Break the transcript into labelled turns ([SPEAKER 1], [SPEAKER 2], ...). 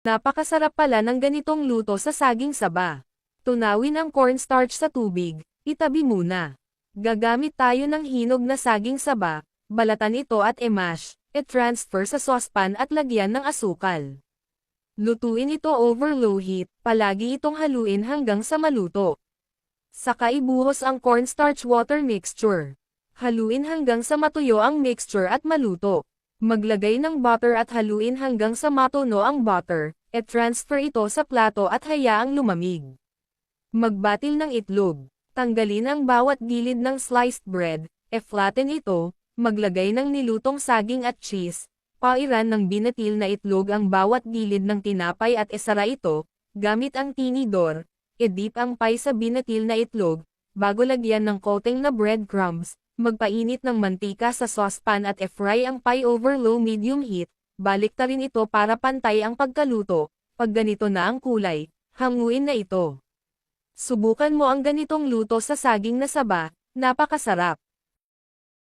[SPEAKER 1] Napakasarap pala ng ganitong luto sa saging saba. Tunawin ang cornstarch sa tubig, itabi muna. Gagamit tayo ng hinog na saging saba, balatan ito at i-mash, i-transfer sa saucepan at lagyan ng asukal. Lutuin ito over low heat, palagi itong haluin hanggang sa maluto. Saka ibuhos ang cornstarch water mixture. Haluin hanggang sa matuyo ang mixture at maluto. Maglagay ng butter at haluin hanggang sa matuno ang butter, i-transfer ito sa plato at hayaang lumamig. Magbatil ng itlog. Tanggalin ang bawat gilid ng sliced bread, i-flatten ito, maglagay ng nilutong saging at cheese, pairan ng binatil na itlog ang bawat gilid ng tinapay at isara ito, gamit ang tinidor, i-dip ang pie sa binatil na itlog, bago lagyan ng coating na breadcrumbs. Magpainit ng mantika sa saucepan at i-fry ang pie over low-medium heat, baliktarin ito para pantay ang pagkaluto. Pag ganito na ang kulay, hanguin na ito. Subukan mo ang ganitong luto sa saging na saba, napakasarap.